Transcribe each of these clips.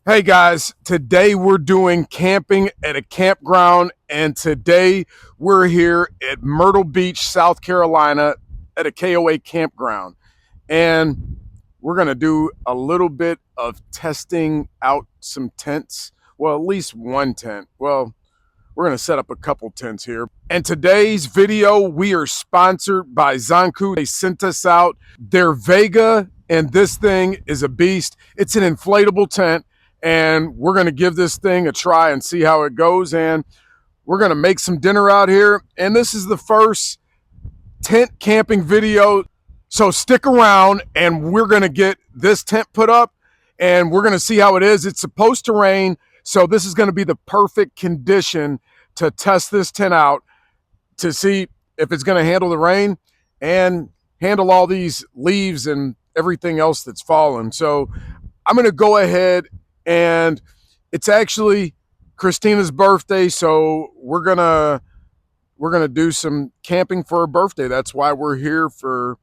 Hey guys, today we're doing camping at a campground, and today we're here at Myrtle Beach, South Carolina at a KOA campground. And we're going to do a little bit of testing out some tents. Well, at least one tent. Well, we're going to set up a couple tents here. And today's video, we are sponsored by Zonkoo. They sent us out their Vega, and this thing is a beast. It's an inflatable tent. And we're going to give this thing a try and see how it goes. And we're going to make some dinner out here. And this is the first tent camping video. So stick around and we're going to get this tent put up and we're going to see how it is. It's supposed to rain. So this is going to be the perfect condition to test this tent out to see if it's going to handle the rain and handle all these leaves and everything else that's fallen. So I'm going to go ahead, and it's actually Kristina's birthday, so we're gonna do some camping for her birthday. That's why we're here for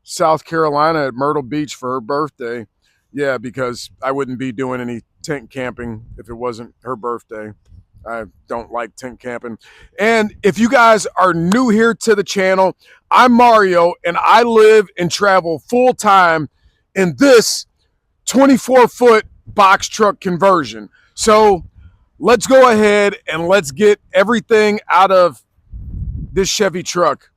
South Carolina at Myrtle Beach for her birthday. Yeah, because I wouldn't be doing any tent camping if it wasn't her birthday. I don't like tent camping. And if you guys are new here to the channel, I'm Mario, and I live and travel full time in this 24-foot box truck conversion. So let's go ahead and let's get everything out of this Chevy truck.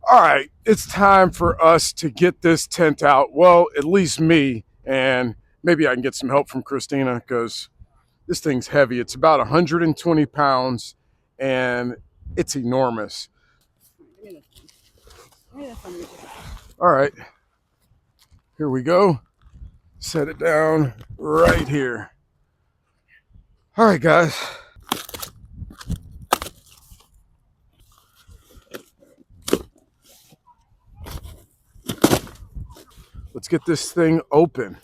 All right, it's time for us to get this tent out. Well, at least me, and maybe I can get some help from Kristina because this thing's heavy. It's about 120 pounds and it's enormous. All right, here we go. Set it down right here. All right, guys. Let's get this thing open.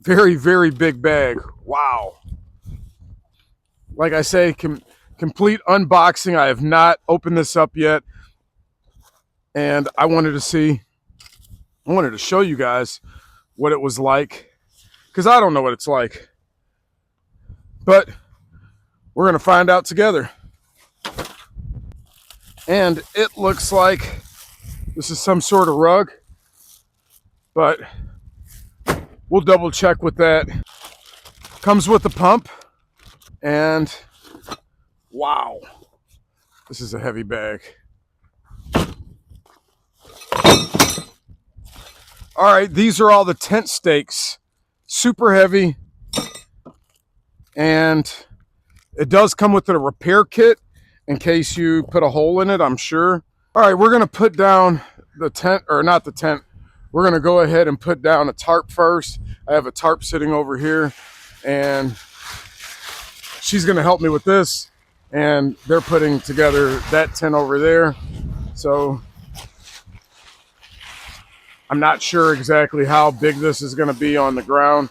Very, very big bag. Wow. Like I say, complete unboxing. I have not opened this up yet. And I wanted to show you guys what it was like, because I don't know what it's like. But we're going to find out together. And it looks like this is some sort of rug, but we'll double check with that. Comes with the pump, and wow, this is a heavy bag. All right, these are all the tent stakes. Super heavy. And it does come with a repair kit in case you put a hole in it, I'm sure. All right, we're going to put down the tent, or not the tent. We're going to go ahead and put down a tarp first. I have a tarp sitting over here, and she's going to help me with this. And they're putting together that tent over there. So I'm not sure exactly how big this is going to be on the ground.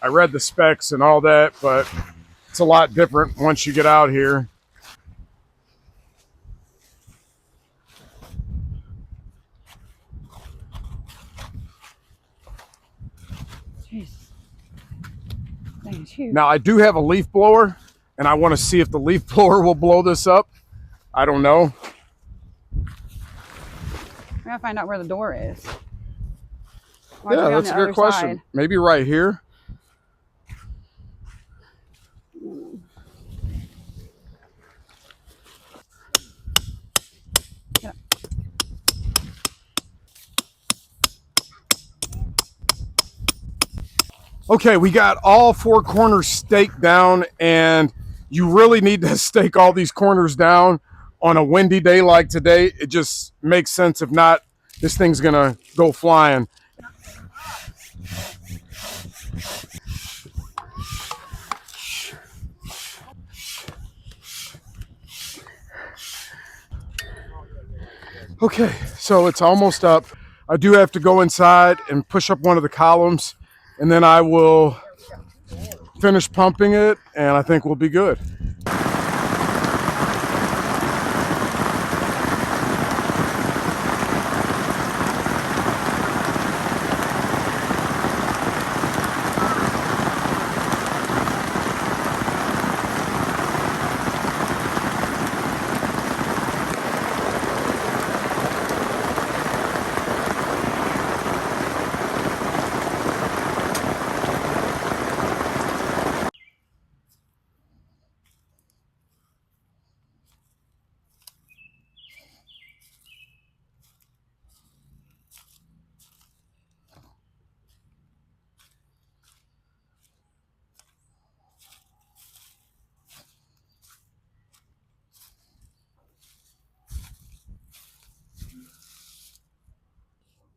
I read the specs and all that, but it's a lot different once you get out here. Jeez. Huge. Now, I do have a leaf blower, and I want to see if the leaf blower will blow this up. I don't know. I gotta find out where the door is. Yeah, that's a good question. Side? Maybe right here. Yeah. Okay, we got all four corners staked down, and you really need to stake all these corners down on a windy day like today. It just makes sense. If not, this thing's gonna go flying. Okay, so it's almost up. I do have to go inside and push up one of the columns, and then I will finish pumping it, and I think we'll be good.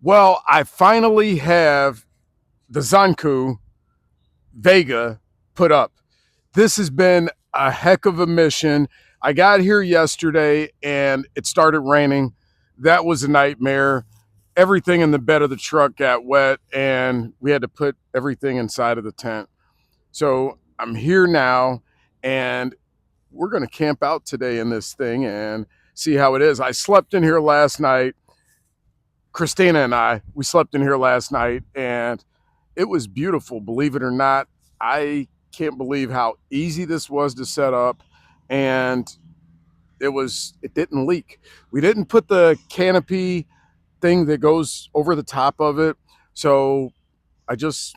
Well, I finally have the Zonkoo Vega put up. This has been a heck of a mission. I got here yesterday and it started raining. That was a nightmare. Everything in the bed of the truck got wet and we had to put everything inside of the tent. So I'm here now and we're going to camp out today in this thing and see how it is. I slept in here last night. Kristina and I, we slept in here last night and it was beautiful. Believe it or not, I can't believe how easy this was to set up, and it didn't leak. We didn't put the canopy thing that goes over the top of it, so I just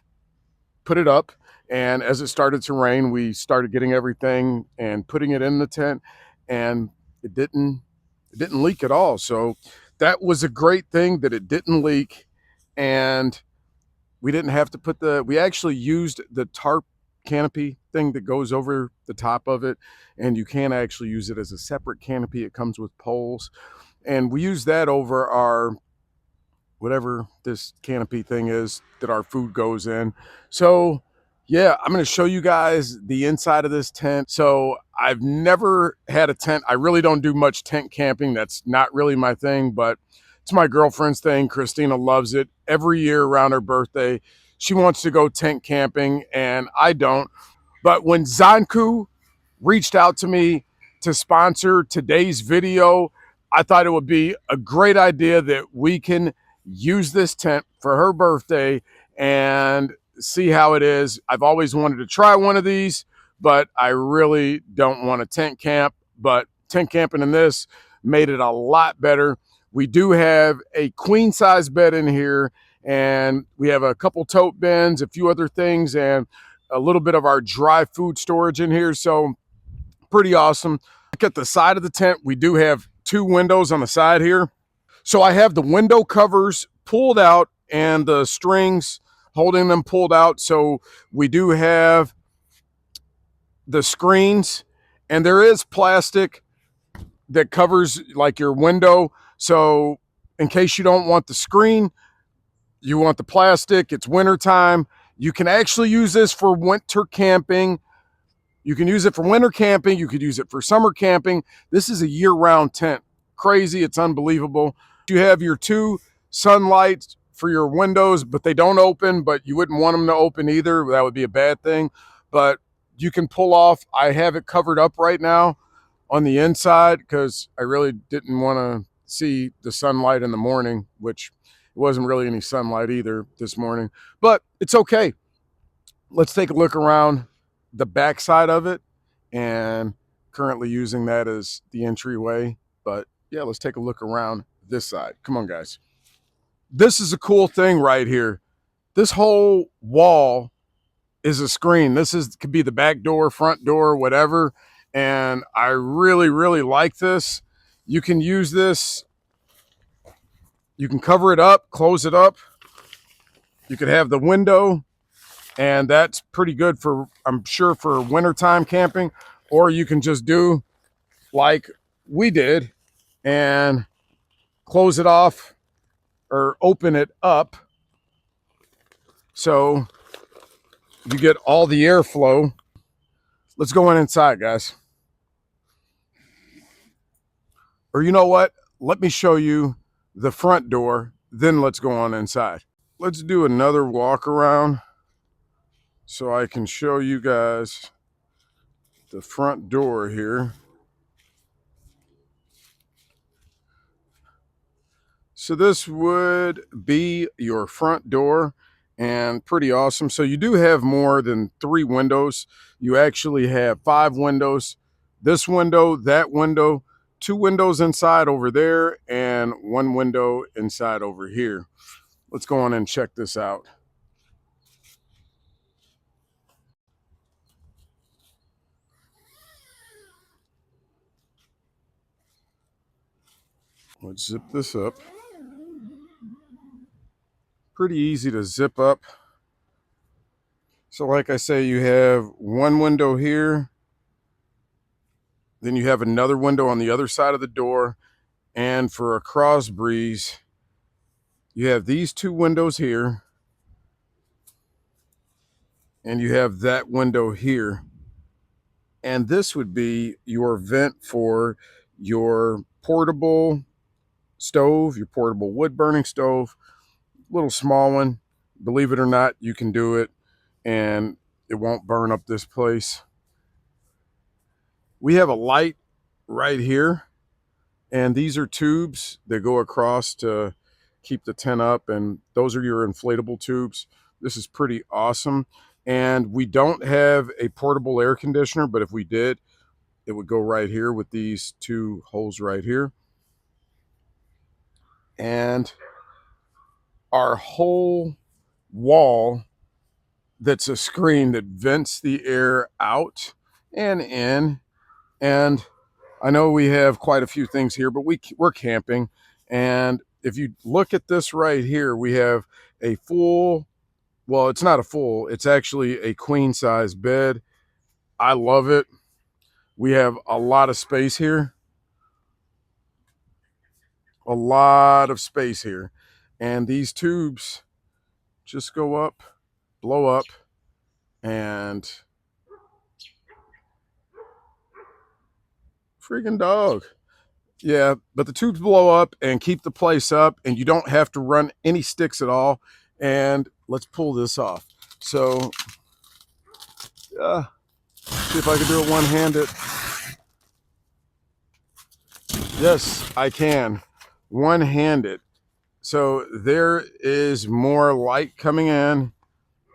put it up, and as it started to rain, we started getting everything and putting it in the tent, and it didn't leak at all. So that was a great thing that it didn't leak, and we didn't have to put we actually used the tarp canopy thing that goes over the top of it, and you can actually use it as a separate canopy. It comes with poles, and we use that over our whatever this canopy thing is that our food goes in. So yeah, I'm going to show you guys the inside of this tent. So I've never had a tent. I really don't do much tent camping. That's not really my thing, but it's my girlfriend's thing. Christina loves it. Every year around her birthday, she wants to go tent camping and I don't. But when Zonkoo reached out to me to sponsor today's video, I thought it would be a great idea that we can use this tent for her birthday and see how it is. I've always wanted to try one of these, but I really don't want to tent camp. But tent camping in this made it a lot better. We do have a queen size bed in here, and we have a couple tote bins, a few other things, and a little bit of our dry food storage in here. So pretty awesome. Look at the side of the tent. We do have two windows on the side here. So I have the window covers pulled out and the strings holding them pulled out. So we do have the screens, and there is plastic that covers like your window. So in case you don't want the screen, you want the plastic, it's wintertime. You can actually use this for winter camping. You can use it for winter camping. You could use it for summer camping. This is a year-round tent. Crazy. It's unbelievable. You have your two sunlights for your windows, but they don't open, but you wouldn't want them to open either. That would be a bad thing. But you can pull off. I have it covered up right now on the inside because I really didn't want to see the sunlight in the morning, which wasn't really any sunlight either this morning. But it's okay. Let's take a look around the back side of it, and currently using that as the entryway. But yeah, let's take a look around this side. Come on, guys. This is a cool thing right here. This whole wall is a screen. Could be the back door, front door, whatever. And I really, really like this. You can use this. You can cover it up, close it up. You could have the window, and that's pretty good for, I'm sure, for wintertime camping. Or you can just do like we did and close it off or open it up so you get all the airflow. Let's go inside, guys. Or you know what? Let me show you the front door, then let's go on inside. Let's do another walk around so I can show you guys the front door here. So this would be your front door, and pretty awesome. So you do have more than 3 windows. You actually have 5 windows. This window, that window, 2 windows inside over there, and 1 window inside over here. Let's go on and check this out. Let's zip this up. Pretty easy to zip up. So like I say, you have 1 window here, then you have another window on the other side of the door, and for a cross breeze, You have these two windows here, and you have that window here. And this would be your vent for your portable stove, your portable wood burning stove, little small one. Believe it or not, you can do it and it won't burn up this place. We have a light right here, and these are tubes that go across to keep the tent up, and those are your inflatable tubes. This is pretty awesome. And we don't have a portable air conditioner, but if we did, it would go right here with these two holes right here. And our whole wall, that's a screen that vents the air out and in. And I know we have quite a few things here, but we're camping. And if you look at this right here, we have a full, well, it's not a full, it's actually a queen size bed. I love it. We have a lot of space here, a lot of space here. And these tubes just go up, blow up, and freaking dog. Yeah, but the tubes blow up and keep the place up, and you don't have to run any sticks at all. And let's pull this off. So, see if I can do it one-handed. Yes, I can. One-handed. So there is more light coming in.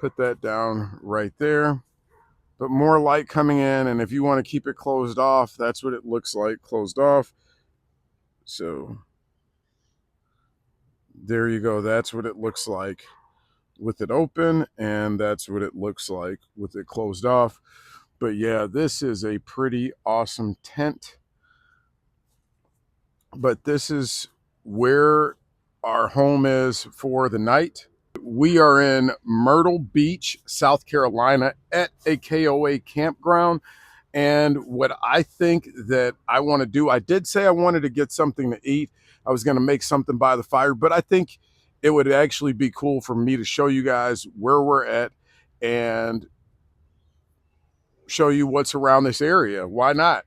Put that down right there. But more light coming in, and if you want to keep it closed off, that's what it looks like, closed off. So there you go. That's what it looks like with it open, and that's what it looks like with it closed off. But yeah, this is a pretty awesome tent. But this is where our home is for the night. We are in Myrtle Beach, South Carolina at a KOA campground. And what I think that I want to do, I did say I wanted to get something to eat. I was going to make something by the fire, but I think it would actually be cool for me to show you guys where we're at and show you what's around this area. Why not?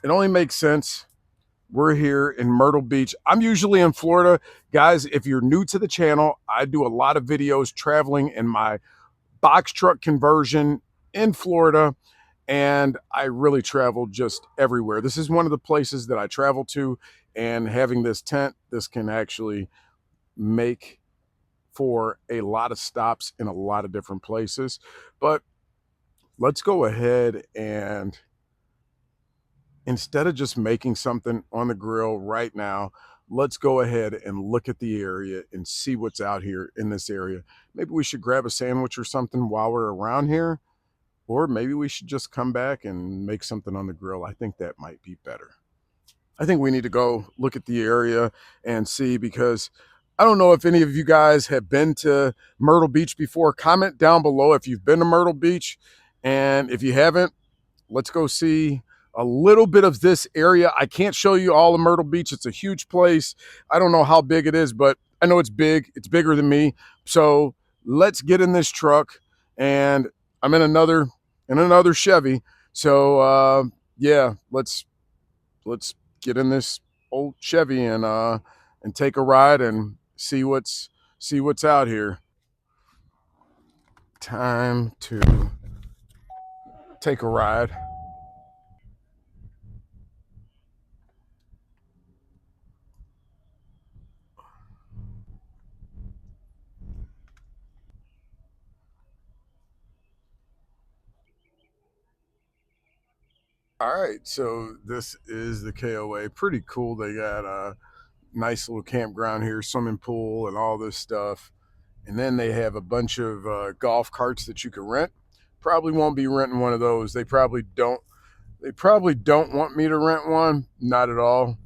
It only makes sense. We're here in Myrtle Beach. I'm usually in Florida. Guys, if you're new to the channel, I do a lot of videos traveling in my box truck conversion in Florida, and I really travel just everywhere. This is one of the places that I travel to, and having this tent, this can actually make for a lot of stops in a lot of different places. But let's go ahead and instead of just making something on the grill right now, let's go ahead and look at the area and see what's out here in this area. Maybe we should grab a sandwich or something while we're around here, or maybe we should just come back and make something on the grill. I think that might be better. I think we need to go look at the area and see, because I don't know if any of you guys have been to Myrtle Beach before. Comment down below if you've been to Myrtle Beach, and if you haven't, let's go see a little bit of this area. I can't show you all of Myrtle Beach. It's a huge place. I don't know how big it is, but I know it's big. It's bigger than me. So let's get in this truck, and I'm in another Chevy. So yeah, let's get in this old Chevy and take a ride and see what's out here. Time to take a ride. All right, so this is the KOA. Pretty cool. They got a nice little campground here, swimming pool, and all this stuff. And then they have a bunch of golf carts that you can rent. Probably won't be renting one of those. They probably don't. They probably don't want me to rent one. Not at all.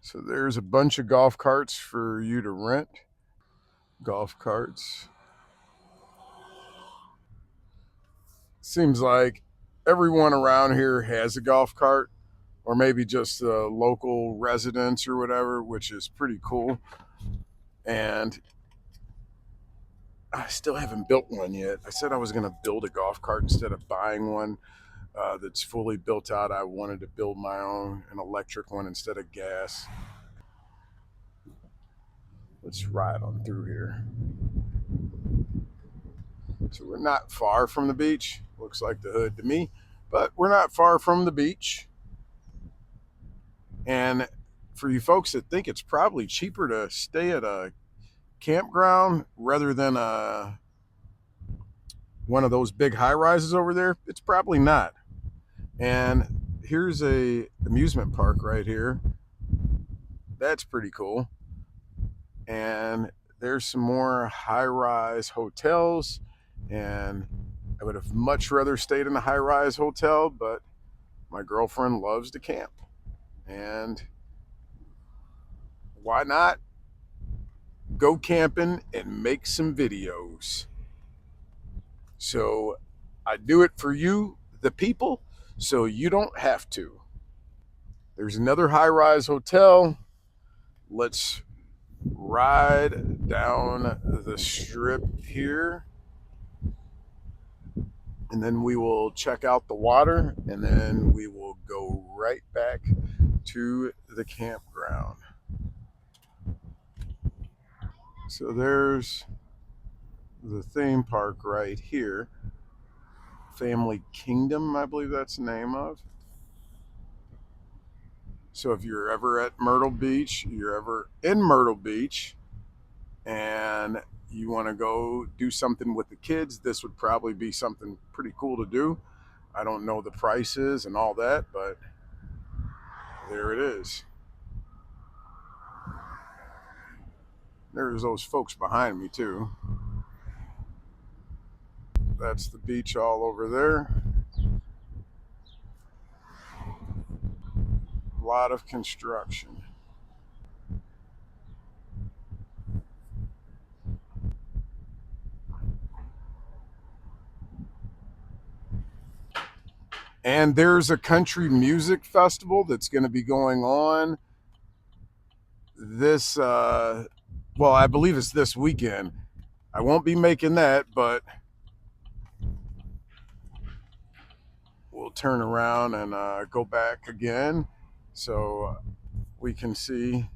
So there's a bunch of golf carts for you to rent. Golf carts. Seems like everyone around here has a golf cart. or maybe just the local residents or whatever, which is pretty cool. And I still haven't built one yet. I said I was going to build a golf cart instead of buying one that's fully built out. I wanted to build my own, an electric one instead of gas. Let's ride on through here. So we're not far from the beach. Looks like the hood to me, but we're not far from the beach. And for you folks that think it's probably cheaper to stay at a campground rather than one of those big high rises over there, it's probably not. And here's a amusement park right here. That's pretty cool. And there's some more high-rise hotels, and I would have much rather stayed in a high-rise hotel, but my girlfriend loves to camp, and why not go camping and make some videos? So I do it for you, the people, so you don't have to. There's another high-rise hotel. Let's ride down the strip here, and then we will check out the water, and then we will go right back to the campground. So there's the theme park right here, Family Kingdom, I believe that's the name of. So if you're ever at Myrtle Beach, you're ever in Myrtle Beach, and you want to go do something with the kids, this would probably be something pretty cool to do. I don't know the prices and all that, but there it is. There's those folks behind me too. That's the beach all over there. A lot of construction. And there's a country music festival that's going to be going on this, well, I believe it's this weekend. I won't be making that, but we'll turn around and go back again so we can see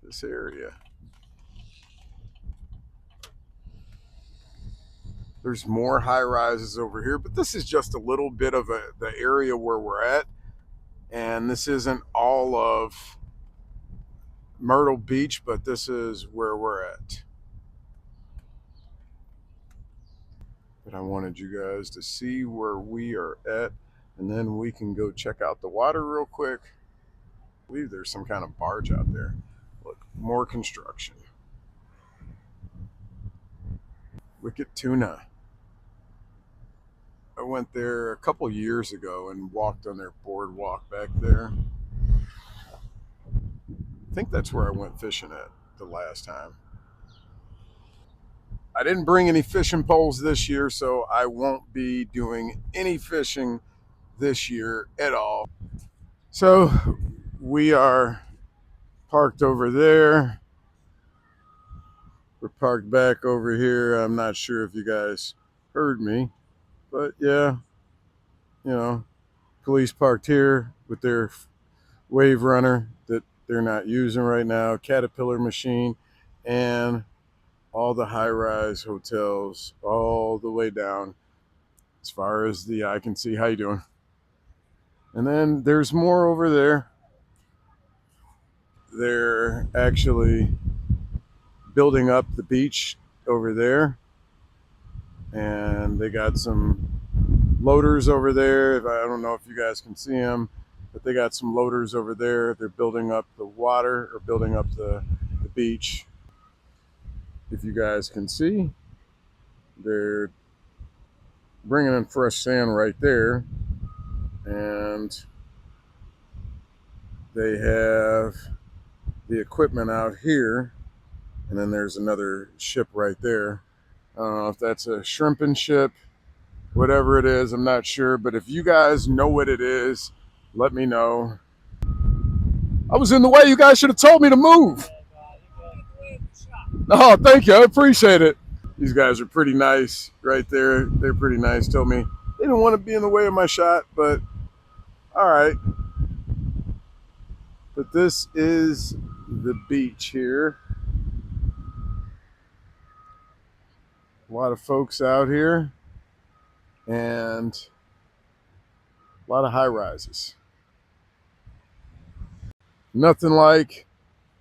this area. There's more high rises over here, but this is just a little bit of the area where we're at. And this isn't all of Myrtle Beach, but this is where we're at. But I wanted you guys to see where we are at, and then we can go check out the water real quick. I believe there's some kind of barge out there. Look, more construction. Wicked Tuna. I went there a couple years ago and walked on their boardwalk back there. I think that's where I went fishing at the last time. I didn't bring any fishing poles this year, so I won't be doing any fishing this year at all. So we are parked over there. We're parked back over here. I'm not sure if you guys heard me, but yeah, you know, police parked here with their wave runner that they're not using right now, Caterpillar machine, and all the high-rise hotels all the way down as far as the eye can see. How you doing? And then there's more over there. They're actually building up the beach over there, and they got some loaders over there. I don't know if you guys can see them, but they got some loaders over there. They're building up the water, or building up the beach. If you guys can see, they're bringing in fresh sand right there, and they have the equipment out here, and then there's another ship right there. I don't know if that's a shrimping ship whatever it is, I'm not sure. But if you guys know what it is, let me know. I was in the way. You guys should have told me to move. Oh, thank you. I appreciate it. These guys are pretty nice right there. They're pretty nice. Told me they didn't want to be in the way of my shot, but all right. But this is the beach here. A lot of folks out here and a lot of high rises. Nothing like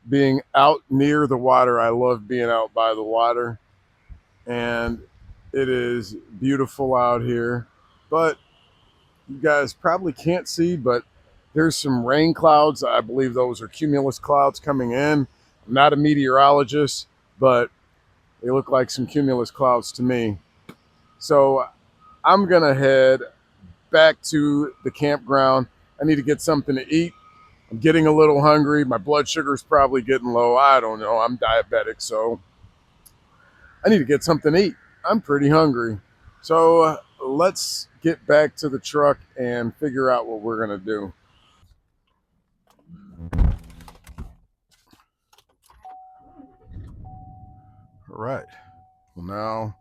being out near the water. I love being out by the water, and it is beautiful out here. But you guys probably can't see, but there's some rain clouds. I believe those are cumulus clouds coming in. I'm not a meteorologist, but they look like some cumulus clouds to me. So I'm going to head back to the campground. I need to get something to eat. I'm getting a little hungry. My blood sugar's probably getting low. I don't know. I'm diabetic, so I need to get something to eat. I'm pretty hungry. So let's get back to the truck and figure out what we're going to do. All right. Well, now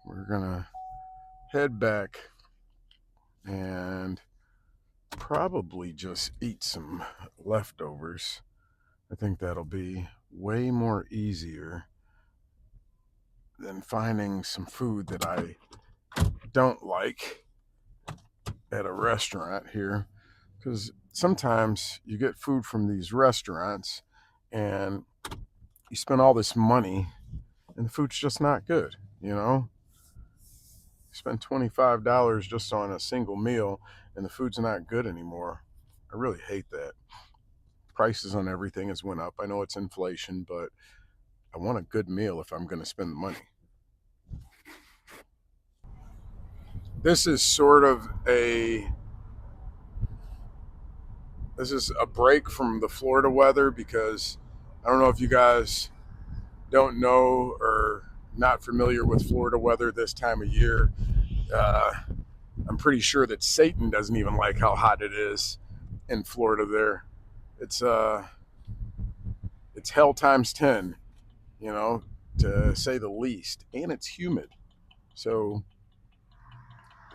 we're going to head back and probably just eat some leftovers. I think that'll be way more easier than finding some food that I don't like at a restaurant here, because sometimes you get food from these restaurants and you spend all this money and the food's just not good, you know? You spend $25 just on a single meal and the food's not good anymore. I really hate that. Prices on everything has went up. I know it's inflation, but I want a good meal if I'm going to spend the money. This is sort of this is a break from the Florida weather, because I don't know if you guys don't know or not familiar with Florida weather this time of year. Uh, I'm pretty sure that Satan doesn't even like how hot it is in Florida there. It's it's hell times 10, you know, to say the least, and it's humid. So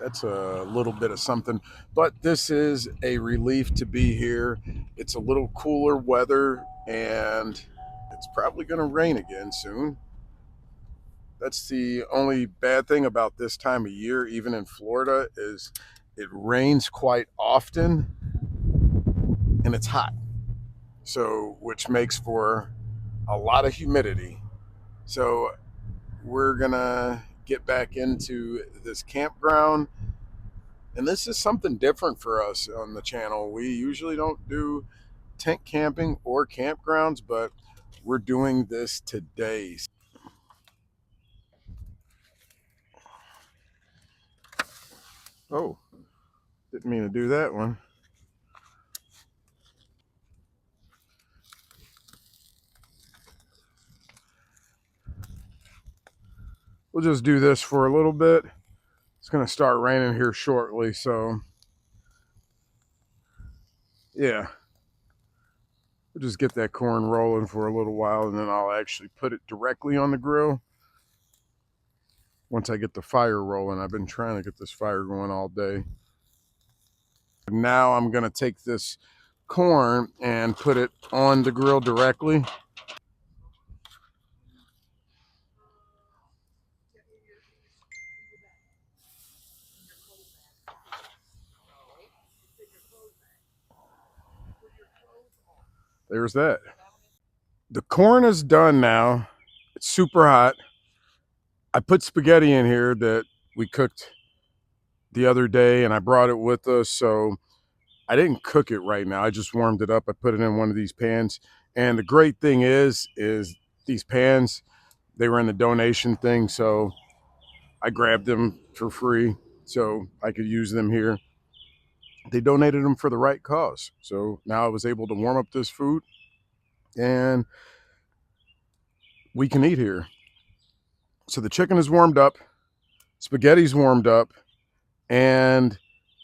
that's a little bit of something. But this is a relief to be here. It's a little cooler weather, and it's probably going to rain again soon. That's the only bad thing about this time of year, even in Florida, is it rains quite often and it's hot. So, which makes for a lot of humidity. So, we're going to get back into this campground. And this is something different for us on the channel. We usually don't do tent camping or campgrounds, but we're doing this today. Oh, didn't mean to do that one. We'll just do this for a little bit. It's going to start raining here shortly, so yeah. We'll just get that corn rolling for a little while, and then I'll actually put it directly on the grill once I get the fire rolling. I've been trying to get this fire going all day. Now I'm going to take this corn and put it on the grill directly. There's that. The corn is done now. It's super hot. I put spaghetti in here that we cooked the other day, and I brought it with us, so I didn't cook it right now. I just warmed it up. I put it in one of these pans. And the great thing is these pans, they were in the donation thing, so I grabbed them for free so I could use them here. They donated them for the right cause. So now I was able to warm up this food and we can eat here. So the chicken is warmed up. spaghetti's warmed up, and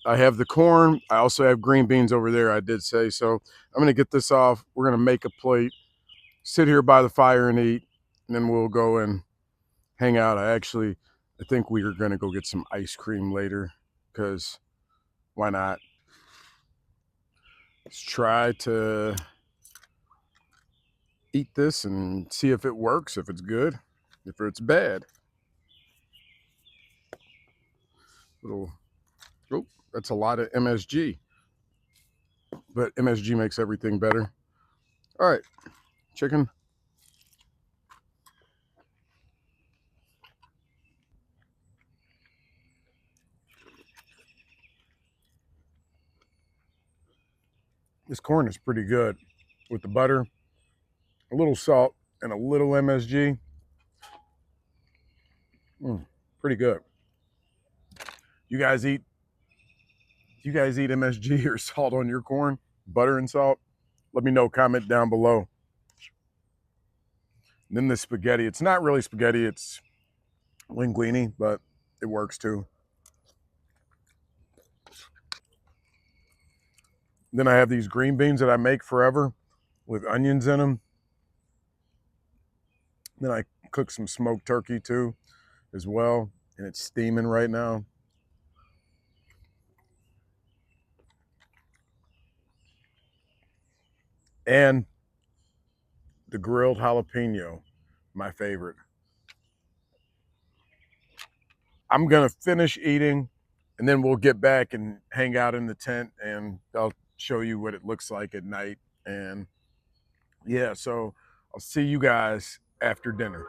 I have the corn. I also have green beans over there, I did say. So I'm going to get this off. We're going to make a plate, sit here by the fire and eat, and then we'll go and hang out. I think we are going to go get some ice cream later, because why not? Let's try to eat this and see if it works, if it's good, if it's bad. Little, oh, that's a lot of MSG, but MSG makes everything better. All right, chicken. This corn is pretty good with the butter, a little salt, and a little MSG. Pretty good. You guys eat MSG or salt on your corn? Butter and salt? Let me know, comment down below. And then the spaghetti, it's not really spaghetti, it's linguine, but it works too. Then I have these green beans that I make forever with onions in them. Then I cook some smoked turkey too as well, and it's steaming right now. And the grilled jalapeno, my favorite. I'm gonna finish eating, and then we'll get back and hang out in the tent, and I'll show you what it looks like at night. And yeah, so I'll see you guys after dinner.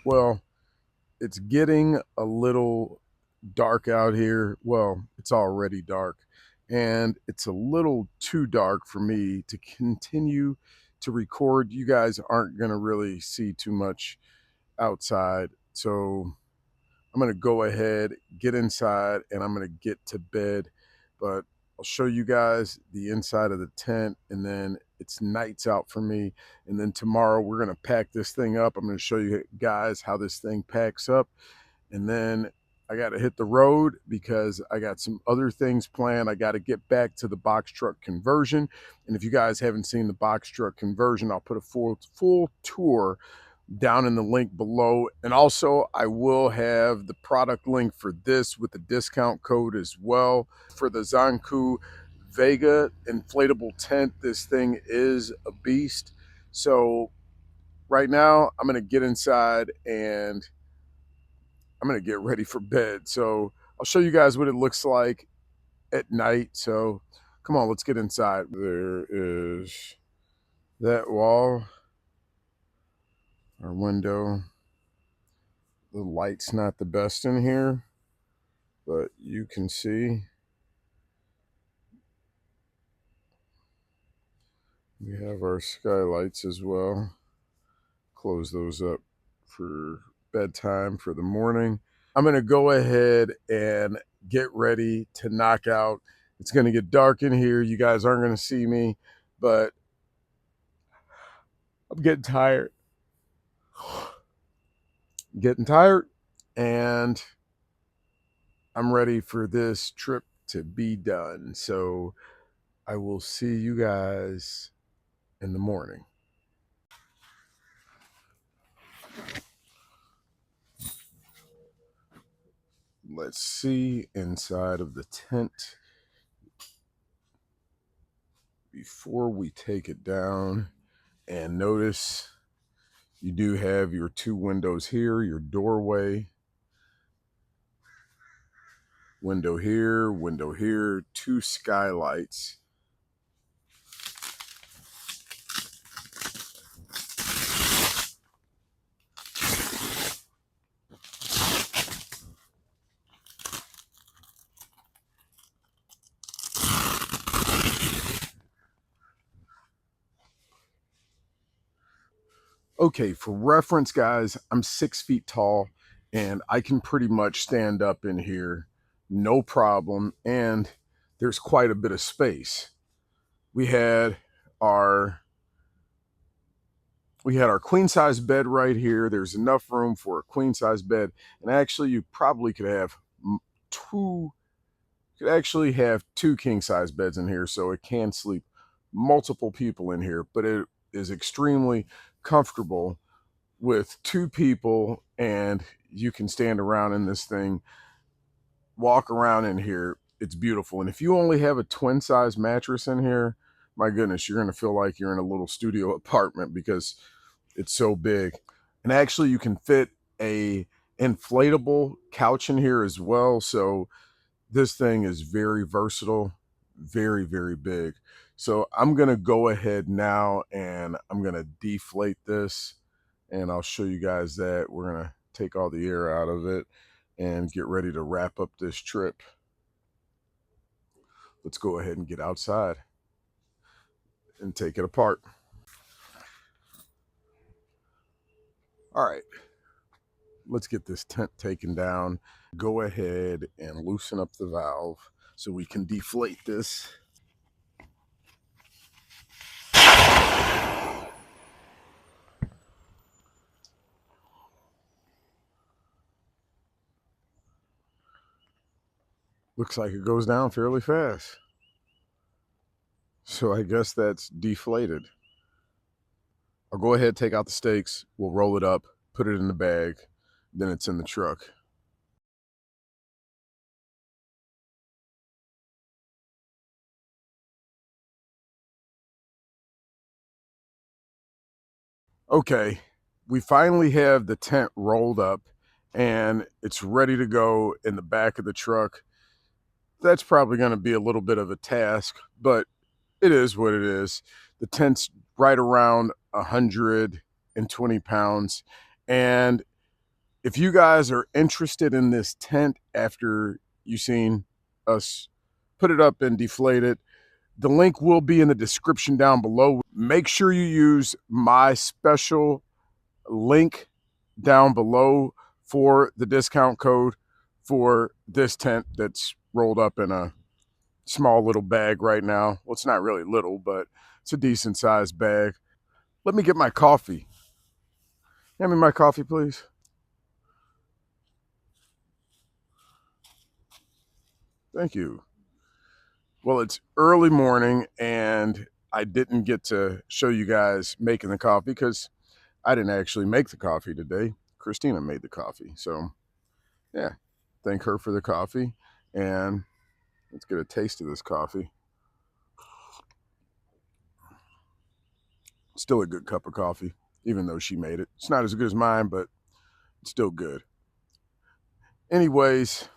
Well, it's getting a little dark out here. Well, it's already dark, and it's a little too dark for me to continue to record. You guys aren't going to really see too much outside. So I'm going to go ahead, get inside, and I'm going to get to bed. But I'll show you guys the inside of the tent, and then it's nights out for me. And then tomorrow we're going to pack this thing up. I'm going to show you guys how this thing packs up. And then I got to hit the road because I got some other things planned. I got to get back to the box truck conversion. And if you guys haven't seen the box truck conversion, I'll put a full tour down in the link below. And also I will have the product link for this with the discount code as well. For the Zonkoo Vega Inflatable Tent, this thing is a beast. So right now I'm going to get inside and I'm going to get ready for bed. So I'll show you guys what it looks like at night. So come on, let's get inside. There is that wall, our window. The light's not the best in here, but you can see we have our skylights as well. Close those up for bedtime for the morning. I'm going to go ahead and get ready to knock out. It's going to get dark in here. You guys aren't going to see me, but I'm getting tired. Getting tired, and I'm ready for this trip to be done. So I will see you guys in the morning. Let's see inside of the tent. before we take it down, and notice you do have your 2 windows here, your doorway, window here, 2 skylights. Okay, for reference, guys, I'm 6 feet tall and I can pretty much stand up in here, no problem. And there's quite a bit of space. We had our queen size bed right here. There's enough room for a queen size bed. And actually you probably could have two, two king size beds in here. So it can sleep multiple people in here, but it is extremely comfortable with 2 people, and you can stand around in this thing, walk around in here. It's beautiful. And if you only have a twin size mattress in here, my goodness, you're going to feel like you're in a little studio apartment because it's so big. And actually you can fit a inflatable couch in here as well. So this thing is very versatile, very, very big. So I'm going to go ahead now and I'm going to deflate this, and I'll show you guys that. We're going to take all the air out of it and get ready to wrap up this trip. Let's go ahead and get outside and take it apart. All right, let's get this tent taken down. Go ahead and loosen up the valve so we can deflate this. Looks like it goes down fairly fast. So I guess that's deflated. I'll go ahead, take out the stakes. We'll roll it up, put it in the bag. Then it's in the truck. Okay, we finally have the tent rolled up and it's ready to go in the back of the truck. That's probably going to be a little bit of a task, but it is what it is. The tent's right around 120 pounds. And if you guys are interested in this tent after you've seen us put it up and deflate it, the link will be in the description down below. Make sure you use my special link down below for the discount code for this tent that's rolled up in a small little bag right now. Well, it's not really little, but it's a decent sized bag. Let me get my coffee. Hand me my coffee, please. Thank you. Well, it's early morning and I didn't get to show you guys making the coffee because I didn't actually make the coffee today. Kristina made the coffee. So, yeah, thank her for the coffee. And let's get a taste of this coffee. Still a good cup of coffee, even though she made it. It's not as good as mine, but it's still good. Anyways,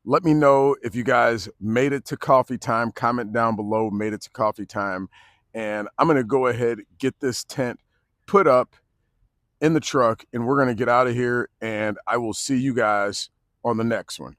let me know if you guys made it to coffee time. Comment down below, made it to coffee time. And I'm going to go ahead, get this tent put up in the truck, and we're going to get out of here. And I will see you guys on the next one.